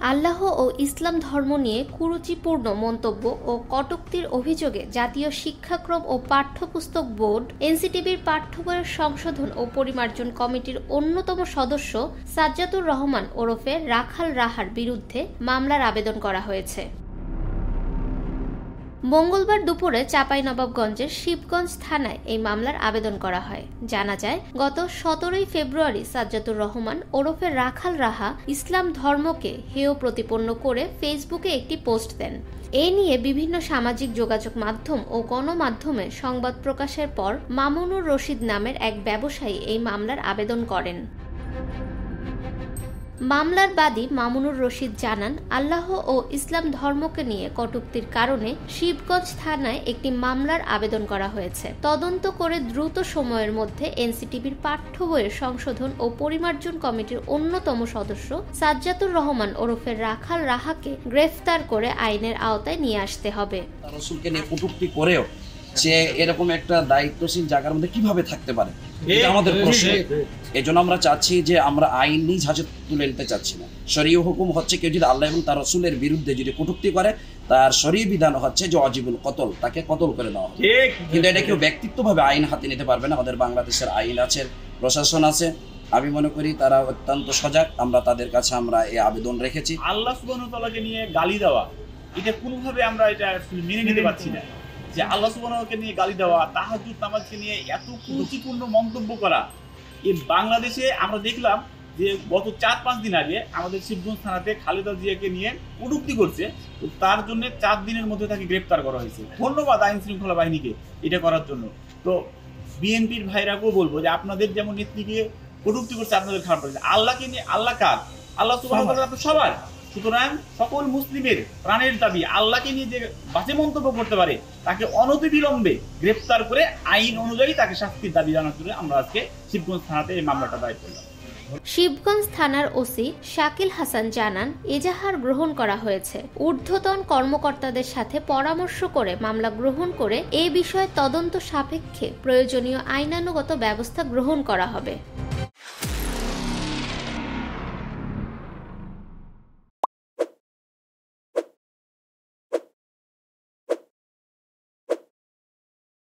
আল্লাহ ও ইসলাম ধর্ম নিয়ে কুরুচিপূর্ণ মন্তব্য ও কটূক্তির অভিযোগে জাতীয় শিক্ষাক্রম ও পাঠ্যপুস্তক বোর্ড এনসিটিবির পাঠ্য বইয়ের সংশোধন ও পরিমার্জন কমিটির অন্যতম সদস্য সাজ্জাদুর রহমান ওরফে রাখাল রাহার বিরুদ্ধে মামলার আবেদন করা হয়েছে। মঙ্গলবার দুপুরে চাঁপাইনবাবগঞ্জের শিবগঞ্জ থানায় এই মামলার আবেদন করা হয়। জানা যায়, গত 17 ফেব্রুয়ারি সাজ্জাদুর রহমান ওরফে রাখাল রাহা ইসলাম ধর্মকে হেয় প্রতিপন্ন করে ফেসবুকে একটি পোস্ট দেন। এ নিয়ে বিভিন্ন সামাজিক যোগাযোগ মাধ্যম ও গণমাধ্যমে সংবাদ প্রকাশের পর মামুনুর রশিদ নামের এক ব্যবসায়ী এই মামলার আবেদন করেন। মামলার বাদী মামুনুর রশিদ জানান, আল্লাহ ও ইসলাম ধর্মকে নিয়ে কটূক্তির কারণে শিবগঞ্জ থানায় একটি মামলার আবেদন করা হয়েছে। তদন্ত করে দ্রুত সময়ের মধ্যে এনসিটিবির পাঠ্য বইয়ের সংশোধন ও পরিমার্জন কমিটির অন্যতম সদস্য সাজ্জাদুর রহমান ওরফে রাখাল রাহাকে গ্রেফতার করে আইনের আওতায় নিয়ে আসতে হবে। রাসূলকে নিয়ে কটূক্তি করেও যে এরকম একটা দায়িত্বশীল জায়গার মধ্যে কিভাবে থাকতে পারে, এটা আমাদের প্রশ্ন। এই জন্য আমরা চাচ্ছি যে আমরা আইন নিজ হাতে তুলে নিতে চাচ্ছি না। শরীয় হুকুম হচ্ছে কেউ যদি আল্লাহ এবং তার রাসূলের বিরুদ্ধে যদি কটূক্তি করে, তার শরীয় বিধান হচ্ছে যে ওয়াজিবুল কতল, তাকে কতল করে দেওয়া হবে। কিন্তু এটা কেউ ব্যক্তিত্বভাবে আইন হাতে নিতে পারবে না। আমাদের বাংলাদেশের আইন আছে, প্রশাসন আছে, আমি মনে করি তারা অত্যন্ত সজাগ। আমরা তাদের কাছে এই আবেদন রেখেছি। আল্লাহ সুবহানাহু ওয়া তাআলাকে নিয়ে গালি দেওয়া, এটা কোনোভাবে আমরা এটা মেনে নিতে পারছি না। যে আল্লাহ সুবহানাহুকে নিয়ে গালি দেওয়া, তাহাজ্জুদ নামাজকে নিয়ে এত কুরুচিপূর্ণ মন্তব্য করা, এই বাংলাদেশে আমরা দেখলাম যে গত 4-5 দিন আগে আমাদের শিবগঞ্জ থানাতে খালেদা জিয়াকে নিয়ে কটূক্তি করছে, তো তার জন্য 4 দিনের মধ্যে তাকে গ্রেপ্তার করা হয়েছে। ধন্যবাদ আইন শৃঙ্খলা বাহিনীকে এটা করার জন্য। তো বিএনপির ভাইরাকেও বলবো যে আপনাদের যেমন নেত্রীকে কটূক্তি করছে, আপনাদের খারাপ লাগছে। আল্লাহকে নিয়ে, আল্লাহ কার? আল্লাহ সুবহানাহু ওয়া তাআলা সবার। সুতরাং সকল মুসলিমের প্রাণের দাবি, আল্লাহকে নিয়ে যে বাজে মন্তব্য করতে পারে তাকে অনতিবিলম্বে গ্রেপ্তার করে আইন অনুযায়ী তাকে শাস্তির দাবি জানার জন্য আমরা আজকে শিবগঞ্জ থানাতে এই মামলাটা দায়ের করলাম। শিবগঞ্জ থানার ওসি শাকিল হাসান জানান, এজাহার গ্রহণ করা হয়েছে। ঊর্ধ্বতন কর্মকর্তাদের সাথে পরামর্শ করে মামলা গ্রহণ করে এ বিষয়ে তদন্ত সাপেক্ষে প্রয়োজনীয় আইনানুগত ব্যবস্থা গ্রহণ করা হবে।